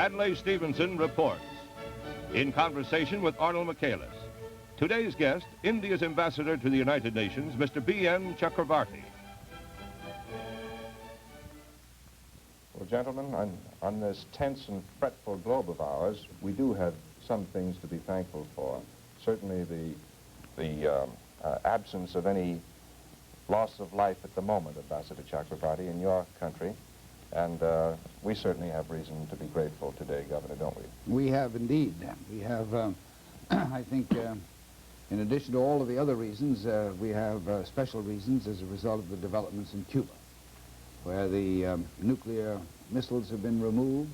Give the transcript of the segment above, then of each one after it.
Adlai Stevenson reports. In conversation with Arnold Michaelis, today's guest, India's ambassador to the United Nations, Mr. B.N. Chakravarty. Well, gentlemen, on this tense and fretful globe of ours, we do have some things to be thankful for. Certainly the absence of any loss of life at the moment, Ambassador Chakravarty, in your country. And we certainly have reason to be grateful today, Governor, don't we? We have indeed. We have, I think, in addition to all of the other reasons, we have special reasons as a result of the developments in Cuba, where the nuclear missiles have been removed,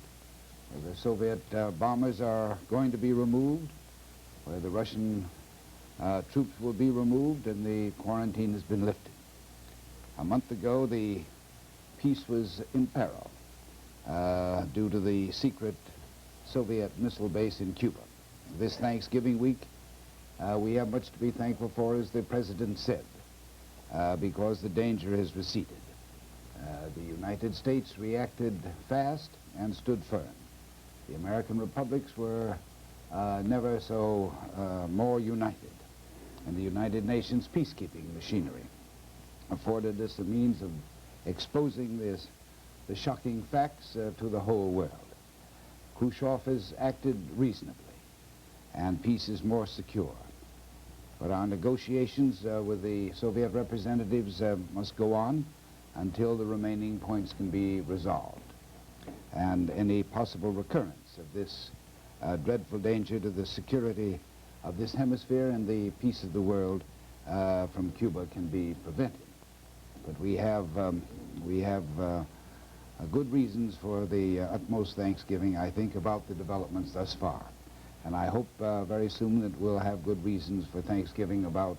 where the Soviet bombers are going to be removed, where the Russian troops will be removed, and the quarantine has been lifted. A month ago, the peace was in peril due to the secret Soviet missile base in Cuba. This Thanksgiving week, we have much to be thankful for, as the President said, because the danger has receded. The United States reacted fast and stood firm. The American republics were never so more united, and the United Nations peacekeeping machinery afforded us the means of exposing the shocking facts to the whole world. Khrushchev has acted reasonably, and peace is more secure. But our negotiations with the Soviet representatives must go on until the remaining points can be resolved. And any possible recurrence of this dreadful danger to the security of this hemisphere and the peace of the world from Cuba can be prevented. But we have good reasons for the utmost thanksgiving, I think, about the developments thus far. And I hope very soon that we'll have good reasons for thanksgiving about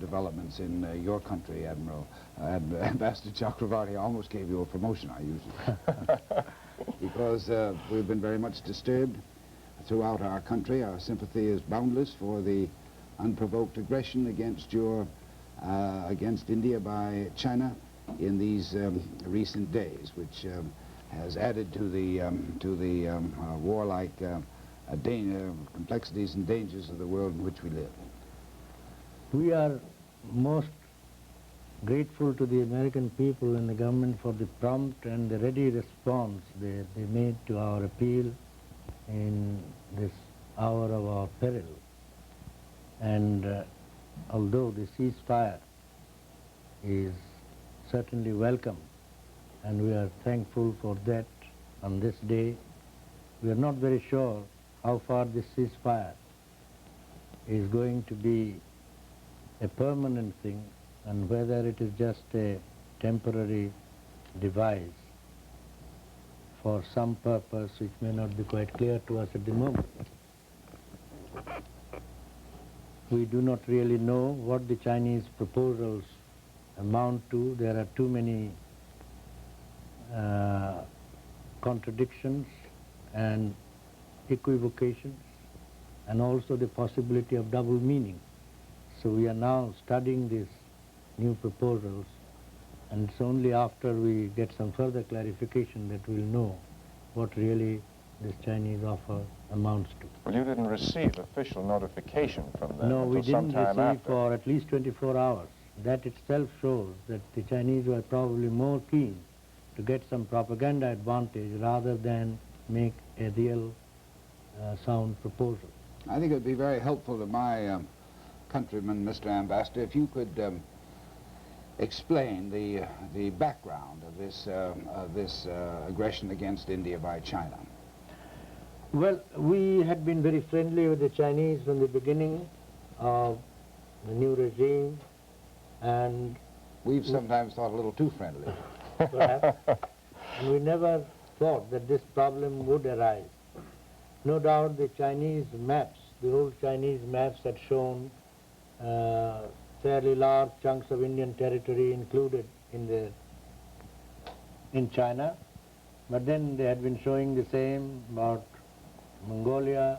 developments in your country, Admiral. Ambassador Chakravarty, I almost gave you a promotion, I usually. Because we've been very much disturbed throughout our country. Our sympathy is boundless for the unprovoked aggression against against India by China in these recent days, which has added to the warlike complexities and dangers of the world in which we live. We are most grateful to the American people and the government for the prompt and the ready response they made to our appeal in this hour of our peril. And although the ceasefire is certainly welcome, and we are thankful for that on this day, we are not very sure how far this ceasefire is going to be a permanent thing, and whether it is just a temporary device for some purpose which may not be quite clear to us at the moment. We do not really know what the Chinese proposals amount to. There are too many contradictions and equivocations, and also the possibility of double meaning. So we are now studying these new proposals, and it's only after we get some further clarification that we'll know what really this Chinese offer amounts to. Well, you didn't receive official notification from them No, we until didn't sometime receive after. for at least 24 hours. That itself shows that the Chinese were probably more keen to get some propaganda advantage rather than make a real sound proposal. I think it would be very helpful to my countrymen, Mr. Ambassador, if you could explain the background of this aggression against India by China. Well, we had been very friendly with the Chinese from the beginning of the new regime, and we've sometimes thought a little too friendly. Perhaps, and we never thought that this problem would arise. No doubt the Chinese maps, the old Chinese maps had shown fairly large chunks of Indian territory included in China, but then they had been showing the same about Mongolia,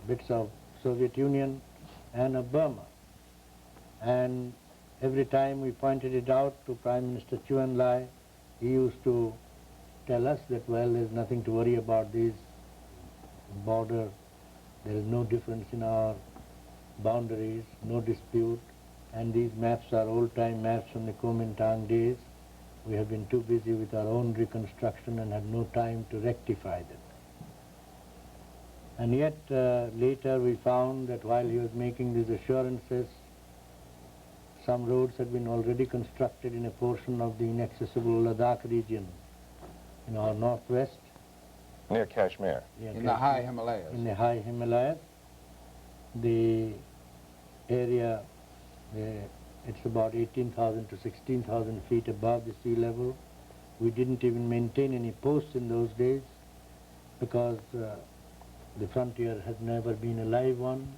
bits of Soviet Union, and of Burma. And every time we pointed it out to Prime Minister Chu En Lai, he used to tell us that, well, there's nothing to worry about this border, there is no difference in our boundaries, no dispute, and these maps are old-time maps from the Kuomintang days. We have been too busy with our own reconstruction and had no time to rectify them. And yet later we found that while he was making these assurances, some roads had been already constructed in a portion of the inaccessible Ladakh region in our northwest. Near Kashmir. In the high Himalayas. In the high Himalayas. The area, it's about 18,000 to 16,000 feet above the sea level. We didn't even maintain any posts in those days because the frontier had never been a live one.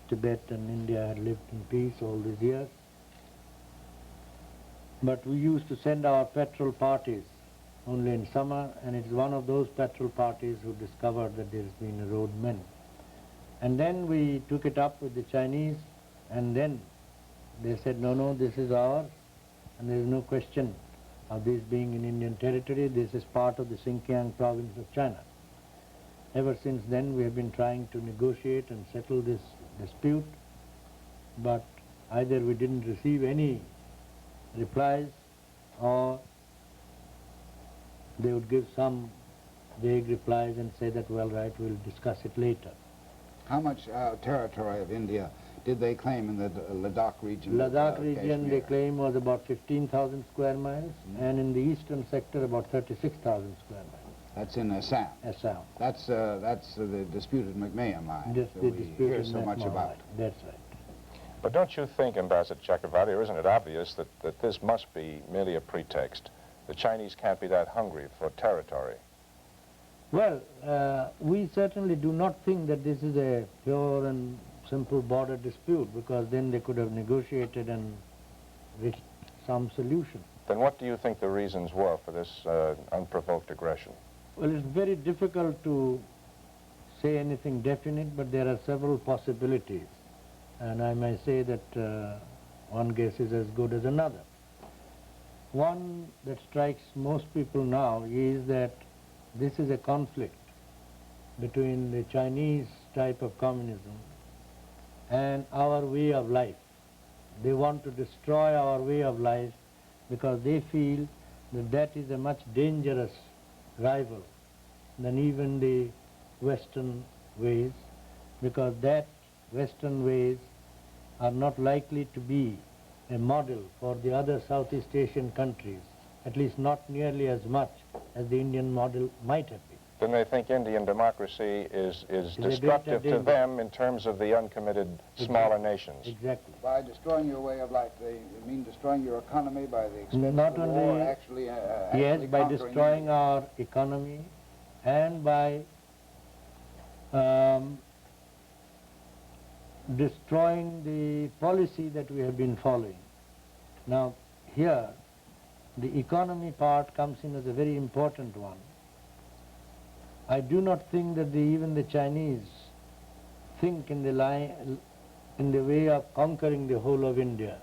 Tibet and India had lived in peace all these years. But we used to send our patrol parties only in summer, and it's one of those patrol parties who discovered that there's been a roadman. And then we took it up with the Chinese, and then they said, no, no, this is ours, and there is no question of this being in Indian territory. This is part of the Xinjiang province of China. Ever since then, we have been trying to negotiate and settle this dispute, but either we didn't receive any replies, or they would give some vague replies and say that, well, right, we'll discuss it later. How much territory of India did they claim in the Ladakh region? Ladakh region, Kashmir? they claim, was about 15,000 square miles, and in the eastern sector, about 36,000 square miles. That's in Assam. Assam. That's the disputed McMahon line Just that the we disputed hear so much Macmahon about. line. That's right. But don't you think, Ambassador Chakravarty, or isn't it obvious that this must be merely a pretext? The Chinese can't be that hungry for territory. Well, we certainly do not think that this is a pure and simple border dispute, because then they could have negotiated and reached some solution. Then what do you think the reasons were for this unprovoked aggression? Well, it's very difficult to say anything definite, but there are several possibilities. And I may say that one guess is as good as another. One that strikes most people now is that this is a conflict between the Chinese type of communism and our way of life. They want to destroy our way of life because they feel that that is a much dangerous rival than even the Western ways, because that Western ways are not likely to be a model for the other Southeast Asian countries, at least not nearly as much as the Indian model might have been. Then they think Indian democracy is a destructive greater to them in terms of the uncommitted smaller nations. Exactly. By destroying your way of life, they mean destroying your economy by the expense Not of the war, only- actually Yes, by conquering destroying India. our economy and by destroying the policy that we have been following. Now, here, the economy part comes in as a very important one. I do not think that even the Chinese think in the way of conquering the whole of India.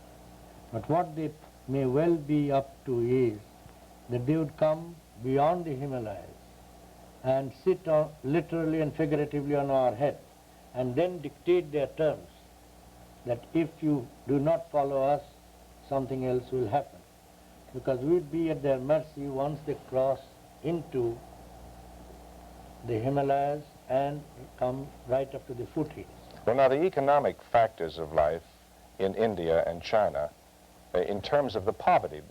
But what they may well be up to is that they would come beyond the Himalayas and sit literally and figuratively on our head, and then dictate their terms, that if you do not follow us, something else will happen. Because we'd be at their mercy once they cross into the Himalayas and come right up to the foothills. Well, now, the economic factors of life in India and China, in terms of the poverty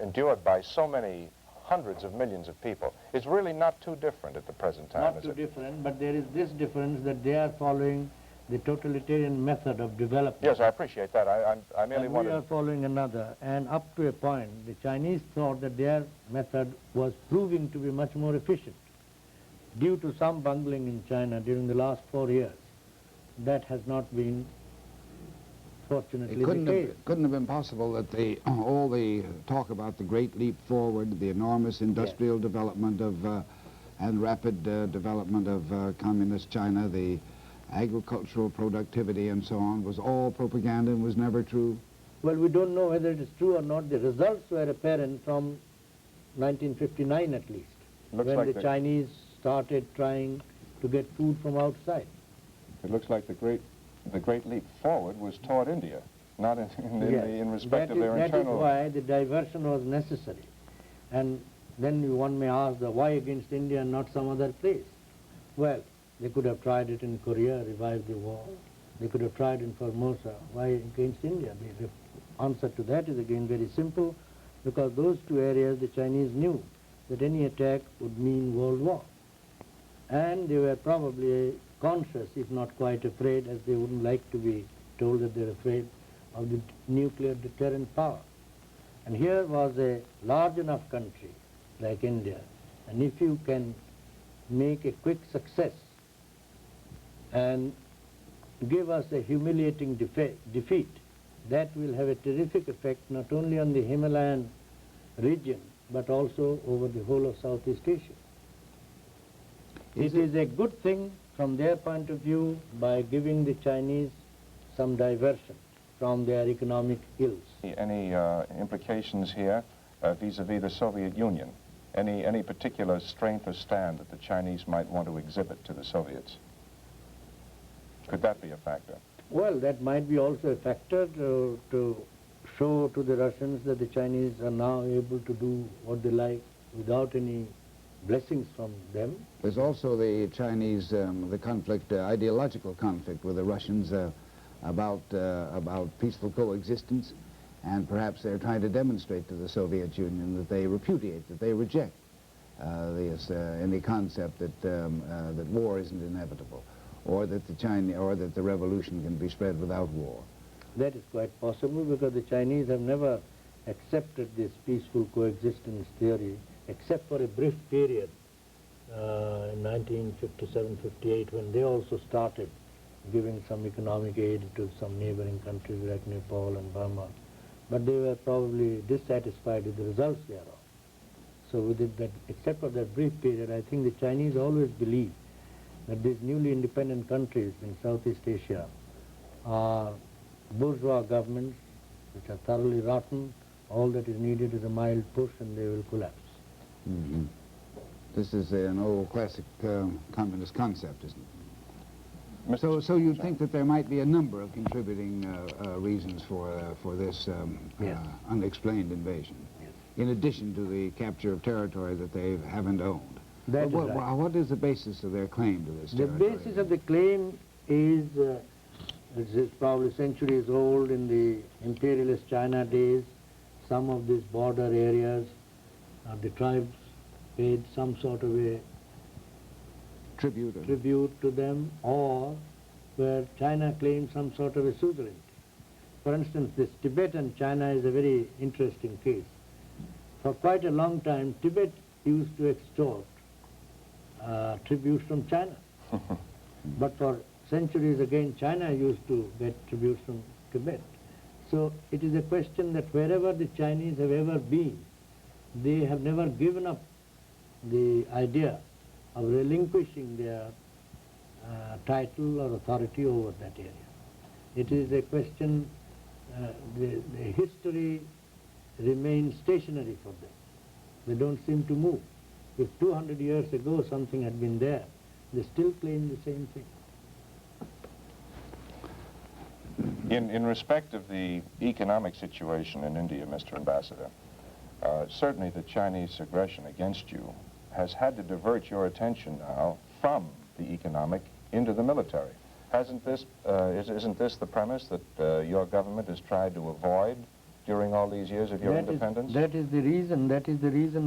endured by so many hundreds of millions of people, is really not too different at the present time, Not is too it? different, but there is this difference that they are following the totalitarian method of development. Yes, I appreciate that. I merely And wanted... we are following another, and up to a point, the Chinese thought that their method was proving to be much more efficient. Due to some bungling in China during the last 4 years, that has not been, fortunately, It the case. couldn't have been possible that all the talk about the great leap forward, the enormous industrial development of and rapid development of communist China, the agricultural productivity and so on, was all propaganda and was never true? Well, we don't know whether it is true or not. The results were apparent from 1959 at least, Looks when like the Chinese started trying to get food from outside. It looks like the great leap forward was toward India, not in respect of their internal... That is why the diversion was necessary. And then one may ask, why against India and not some other place? Well, they could have tried it in Korea, revived the war. They could have tried in Formosa. Why against India? The answer to that is again very simple, because those two areas the Chinese knew that any attack would mean world war. And they were probably conscious, if not quite afraid, as they wouldn't like to be told that they're afraid of the nuclear deterrent power. And here was a large enough country like India, and if you can make a quick success and give us a humiliating defeat, that will have a terrific effect not only on the Himalayan region, but also over the whole of Southeast Asia. It is a good thing from their point of view by giving the Chinese some diversion from their economic ills. Any implications here vis-a-vis the Soviet Union? Any particular strength or stand that the Chinese might want to exhibit to the Soviets? Could that be a factor? Well, that might be also a factor to show to the Russians that the Chinese are now able to do what they like without any blessings from them. There's also the Chinese, the conflict, ideological conflict with the Russians about peaceful coexistence, and perhaps they're trying to demonstrate to the Soviet Union that they repudiate, that they reject any concept that that war isn't inevitable, or that the revolution can be spread without war. That is quite possible, because the Chinese have never accepted this peaceful coexistence theory, except for a brief period in 1957-58, when they also started giving some economic aid to some neighboring countries like Nepal and Burma. But they were probably dissatisfied with the results thereof. So with that, except for that brief period, I think the Chinese always believe that these newly independent countries in Southeast Asia are bourgeois governments which are thoroughly rotten. All that is needed is a mild push and they will collapse. Mm-hmm. This is an old classic communist concept, isn't it? So you think that there might be a number of contributing reasons for this Yes. Unexplained invasion, Yes. in addition to the capture of territory that they haven't owned? That is right. What is the basis of their claim to this The territory? basis of the claim is, it is probably centuries old. In the imperialist China days, some of these border areas, the tribes paid some sort of a tribute to them, or where China claimed some sort of a suzerainty. For instance, this Tibet and China is a very interesting case. For quite a long time, Tibet used to extort tributes from China. But for centuries again, China used to get tributes from Tibet. So it is a question that wherever the Chinese have ever been, they have never given up the idea of relinquishing their title or authority over that area. It is a question, the history remains stationary for them. They don't seem to move. If 200 years ago something had been there, they still claim the same thing. In respect of the economic situation in India, Mr. Ambassador, certainly the Chinese aggression against you has had to divert your attention now from the economic into the military. Isn't this the premise that your government has tried to avoid during all these years of your independence? That is the reason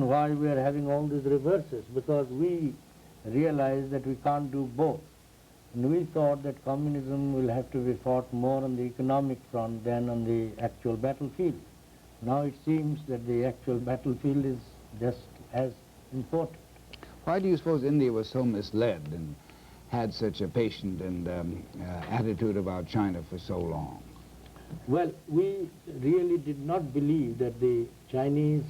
why we are having all these reverses, because we realize that we can't do both. And we thought that communism will have to be fought more on the economic front than on the actual battlefield. Now it seems that the actual battlefield is just as important. Why do you suppose India was so misled and had such a patient and attitude about China for so long? Well, we really did not believe that the Chinese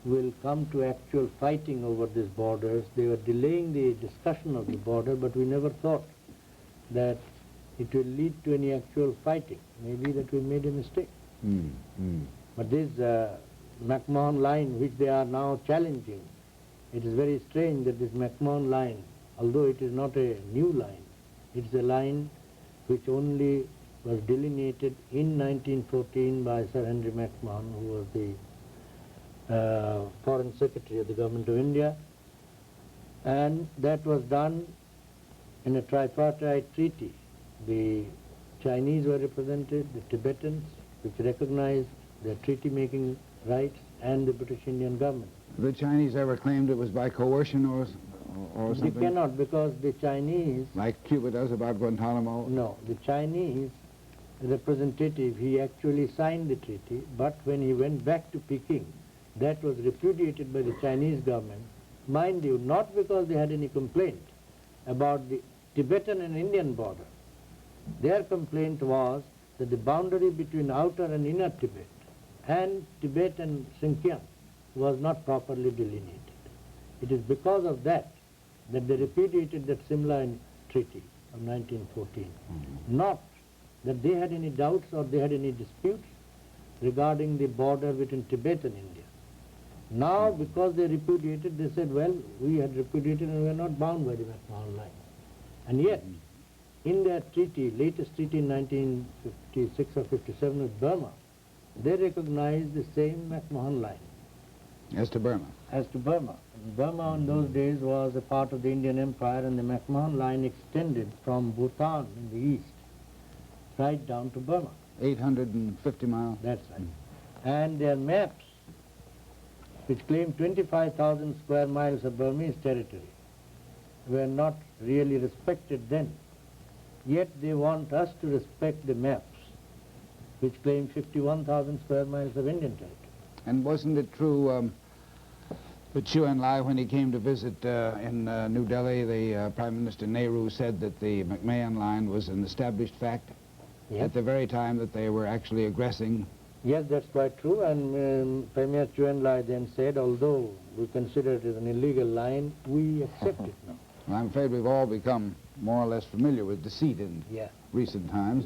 will come to actual fighting over these borders. They were delaying the discussion of the border, but we never thought that it will lead to any actual fighting. Maybe that we made a mistake. But this McMahon line which they are now challenging. It is very strange that this McMahon line, although it is not a new line, it is a line which only was delineated in 1914 by Sir Henry McMahon, who was the Foreign Secretary of the Government of India, and that was done in a tripartite treaty. The Chinese were represented, the Tibetans, which recognized their treaty-making rights, and the British Indian government. The Chinese ever claimed it was by coercion or something? They cannot, because the Chinese... Like Cuba does about Guantanamo? No, the Chinese representative, he actually signed the treaty, but when he went back to Peking, that was repudiated by the Chinese government, mind you, not because they had any complaint about the Tibetan and Indian border. Their complaint was that the boundary between outer and inner Tibet and Tibet and Xinjiang was not properly delineated. It is because of that that they repudiated that Simla Treaty of 1914. Not that they had any doubts or they had any disputes regarding the border between Tibet and India. Now, because they repudiated, they said, well, we had repudiated and we are not bound by the McMahon line. And yet, in their treaty, latest treaty in 1956 or 57 with Burma, they recognized the same McMahon line. As to Burma? As to Burma. Burma in those days was a part of the Indian Empire, and the McMahon line extended from Bhutan in the east right down to Burma. 850 miles? That's right. And their maps, which claim 25,000 square miles of Burmese territory, were not really respected then. Yet they want us to respect the maps, which claim 51,000 square miles of Indian territory. And wasn't it true that Chu En-lai, when he came to visit in New Delhi, the Prime Minister Nehru said that the McMahon line was an established fact at the very time that they were actually aggressing? Yes, that's quite true, and Premier Chu En-lai then said, although we consider it as an illegal line, we accept it now. Well, I'm afraid we've all become more or less familiar with deceit in recent times.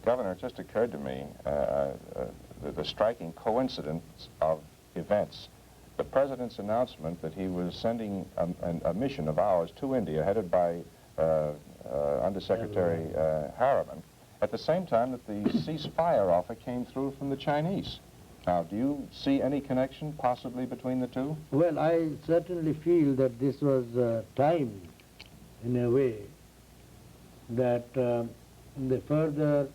Governor, it just occurred to me the striking coincidence of events. The President's announcement that he was sending a mission of ours to India, headed by Undersecretary Harriman, at the same time that the ceasefire offer came through from the Chinese. Now, do you see any connection possibly between the two? Well, I certainly feel that this was timed in a way that the further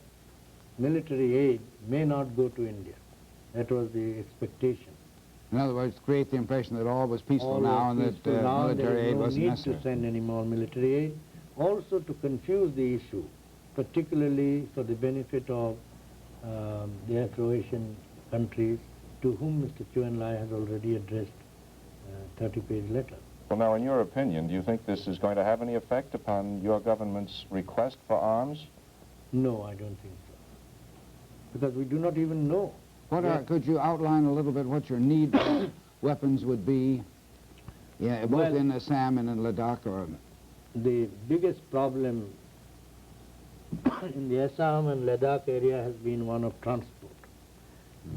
military aid may not go to India. That was the expectation. In other words, create the impression that all was peaceful now and that military aid wasn't necessary. There is no need to send any more military aid. Also to confuse the issue, particularly for the benefit of the Afro-Asian countries, to whom Mr. Chu En-lai has already addressed a 30-page letter. Well, now, in your opinion, do you think this is going to have any effect upon your government's request for arms? No, I don't think so. Because we do not even know. Could you outline a little bit what your need for weapons would be, both in Assam and in Ladakh? Or the biggest problem in the Assam and Ladakh area has been one of transport.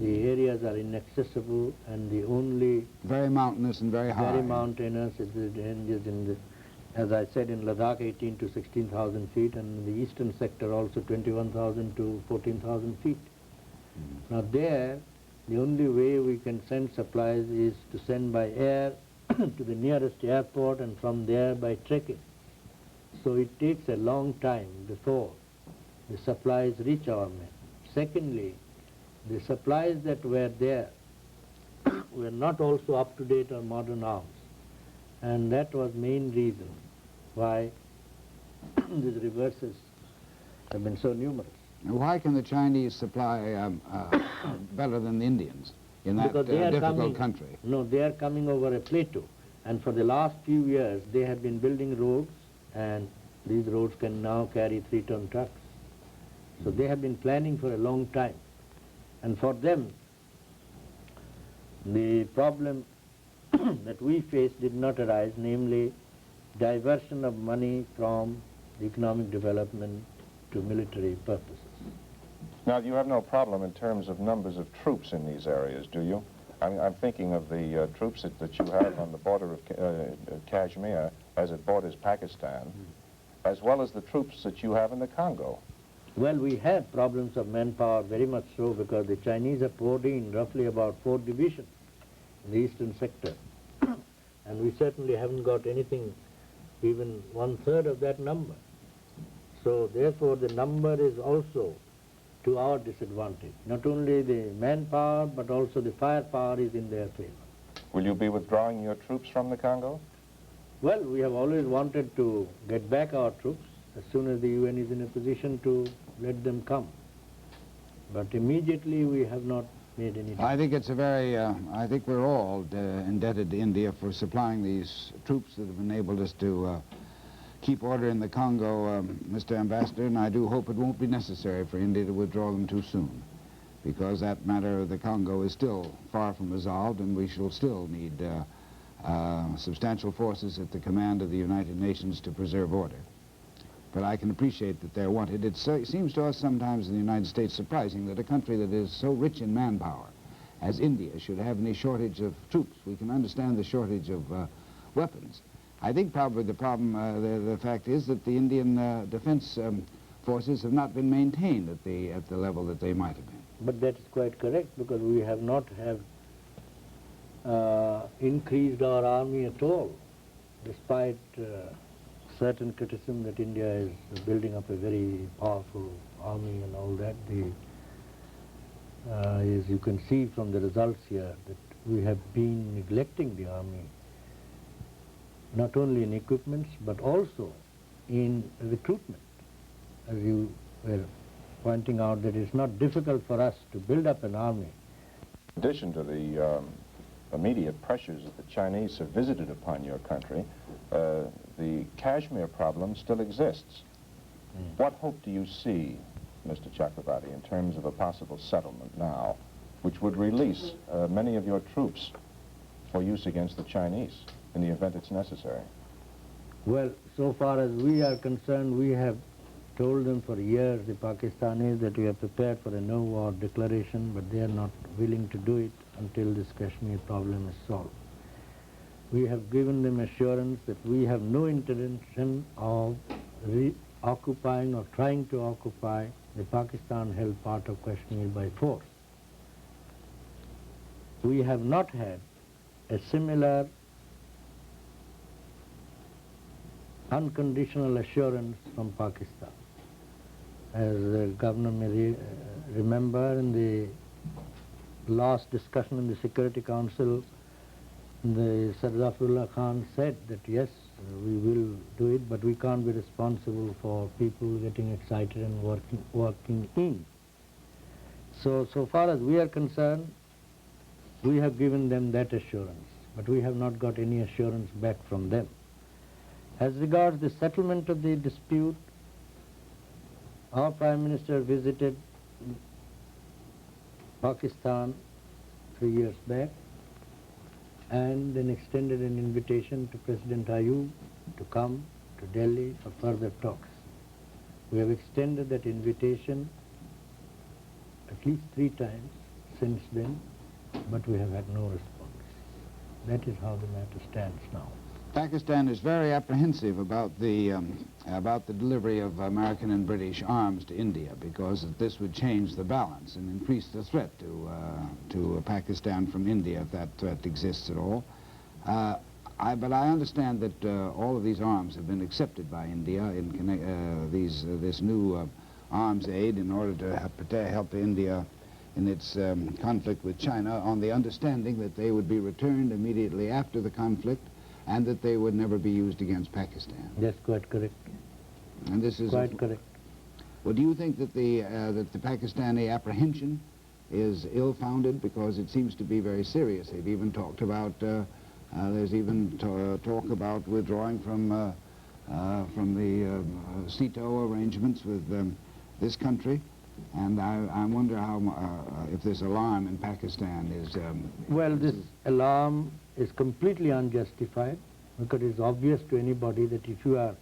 The areas are inaccessible, and the only... Very mountainous and very high. Very mountainous. It ranges in the, as I said, in Ladakh 18 to 16,000 feet, and in the eastern sector also 21,000 to 14,000 feet. Now there, the only way we can send supplies is to send by air to the nearest airport, and from there by trekking. So it takes a long time before the supplies reach our men. Secondly, the supplies that were there were not also up to date on modern arms, and that was main reason why these reverses have been so numerous. Why can the Chinese supply better than the Indians in that difficult country? No, they are coming over a plateau, and for the last few years they have been building roads, and these roads can now carry 3-ton trucks. So they have been planning for a long time, and for them the problem that we face did not arise, namely diversion of money from the economic development to military purposes. Now, you have no problem in terms of numbers of troops in these areas, do you? I'm thinking of the troops that you have on the border of Kashmir as it borders Pakistan, as well as the troops that you have in the Congo. Well, we have problems of manpower, very much so, because the Chinese have poured in roughly about 4 divisions in the eastern sector. And we certainly haven't got anything, even 1/3 of that number. So therefore the number is also to our disadvantage. Not only the manpower, but also the firepower is in their favor. Will you be withdrawing your troops from the Congo? Well, we have always wanted to get back our troops as soon as the UN is in a position to let them come. But immediately we have not made any... I think it's a very, I think we're all indebted to India for supplying these troops that have enabled us to keep order in the Congo, Mr. Ambassador, and I do hope it won't be necessary for India to withdraw them too soon, because that matter of the Congo is still far from resolved, and we shall still need substantial forces at the command of the United Nations to preserve order. But I can appreciate that they're wanted. It seems to us sometimes in the United States surprising that a country that is so rich in manpower as India should have any shortage of troops. We can understand the shortage of weapons. I think probably the problem, the fact is that the Indian defense forces have not been maintained at the level that they might have been. But that is quite correct, because we have not increased our army at all, despite certain criticism that India is building up a very powerful army and all that. As you can see from the results here, that we have been neglecting the army, not only in equipments, but also in recruitment. As you were pointing out, that it's not difficult for us to build up an army. In addition to the immediate pressures that the Chinese have visited upon your country, the Kashmir problem still exists. What hope do you see, Mr. Chakravarty, in terms of a possible settlement now, which would release many of your troops for use against the Chinese in the event it's necessary? Well, so far as we are concerned, we have told them for years, the Pakistanis, that we are prepared for a no-war declaration, but they are not willing to do it until this Kashmir problem is solved. We have given them assurance that we have no intention of occupying or trying to occupy the Pakistan-held part of Kashmir by force. We have not had a similar unconditional assurance from Pakistan. As the governor may remember, in the last discussion in the Security Council, the Sardar Khan said that yes, we will do it, but we can't be responsible for people getting excited and working in. So far as we are concerned, we have given them that assurance, but we have not got any assurance back from them. As regards the settlement of the dispute, our Prime Minister visited Pakistan 3 years back and then extended an invitation to President Ayub to come to Delhi for further talks. We have extended that invitation at least 3 times since then, but we have had no response. That is how the matter stands now. Pakistan is very apprehensive about the delivery of American and British arms to India, because this would change the balance and increase the threat to Pakistan from India, if that threat exists at all. But I understand that all of these arms have been accepted by India in this new arms aid in order to help India in its conflict with China, on the understanding that they would be returned immediately after the conflict, and that they would never be used against Pakistan. That's quite correct. And this is quite correct. Well, do you think that the Pakistani apprehension is ill-founded? Because it seems to be very serious. They've even talked about there's even talk about withdrawing from the SEATO arrangements with this country. And I wonder how if this alarm in Pakistan is... well, this alarm is completely unjustified, because it's obvious to anybody that if you are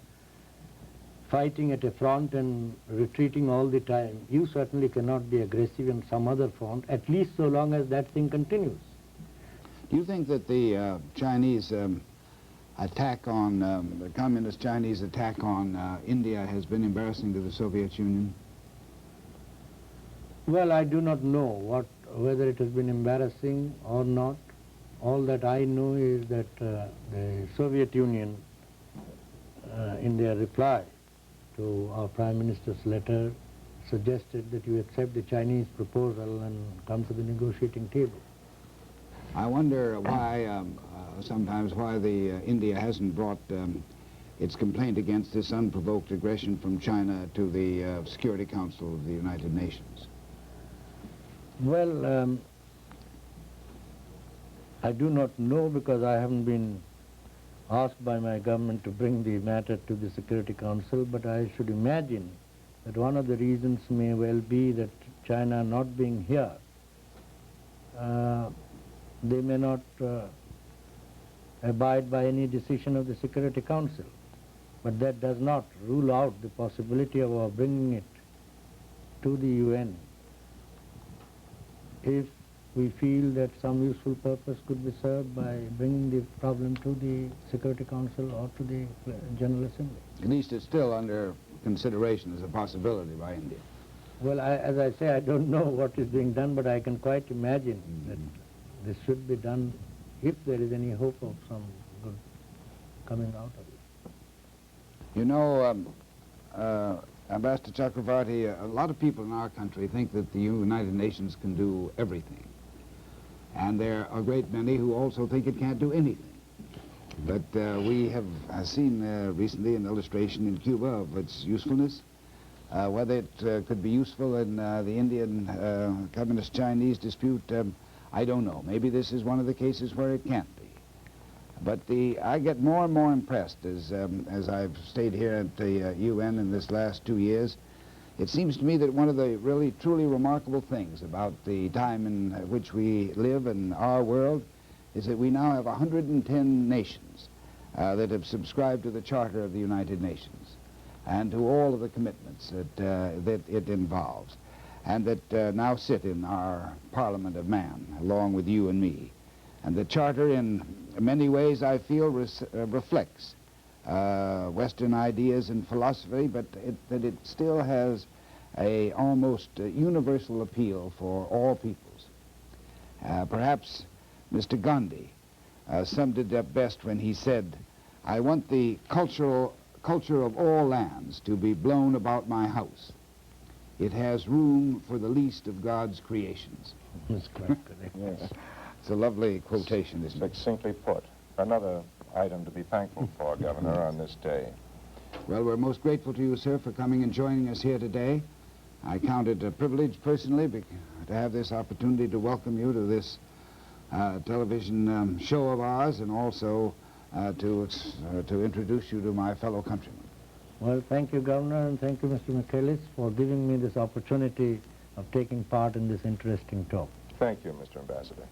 fighting at a front and retreating all the time, you certainly cannot be aggressive in some other front, at least so long as that thing continues. Do you think that the Chinese attack on, the Communist Chinese attack on India has been embarrassing to the Soviet Union? Well, I do not know whether it has been embarrassing or not. All that I know is that the Soviet Union, in their reply to our Prime Minister's letter, suggested that you accept the Chinese proposal and come to the negotiating table. I wonder why, sometimes why India hasn't brought its complaint against this unprovoked aggression from China to the Security Council of the United Nations. Well, I do not know, because I haven't been asked by my government to bring the matter to the Security Council, but I should imagine that one of the reasons may well be that China not being here, they may not abide by any decision of the Security Council. But that does not rule out the possibility of our bringing it to the UN if we feel that some useful purpose could be served by bringing the problem to the Security Council or to the General Assembly. At least it's still under consideration as a possibility by India. Well, as I say, I don't know what is being done, but I can quite imagine that this should be done if there is any hope of some good coming out of it. You know, Ambassador Chakravarty, a lot of people in our country think that the United Nations can do everything. And there are a great many who also think it can't do anything. But we have seen recently an illustration in Cuba of its usefulness. Whether it could be useful in the Indian Communist Chinese dispute, I don't know. Maybe this is one of the cases where it can't be. But I get more and more impressed as I've stayed here at the UN in this last 2 years. It seems to me that one of the really truly remarkable things about the time in which we live in our world is that we now have 110 nations that have subscribed to the Charter of the United Nations and to all of the commitments that it involves, and that now sit in our Parliament of Man, along with you and me. And the Charter, in many ways, I feel, reflects Western ideas and philosophy, but that it still has a almost universal appeal for all peoples. Perhaps Mr. Gandhi summed it up best when he said, "I want the culture of all lands to be blown about my house. It has room for the least of God's creations." That's quite correct. Yes, It's a lovely quotation, isn't it? succinctly put. Another item to be thankful for, Governor, on this day. Well, we're most grateful to you, sir, for coming and joining us here today. I count it a privilege, personally, to have this opportunity to welcome you to this television show of ours, and also to introduce you to my fellow countrymen. Well, thank you, Governor, and thank you, Mr. Michaelis, for giving me this opportunity of taking part in this interesting talk. Thank you, Mr. Ambassador.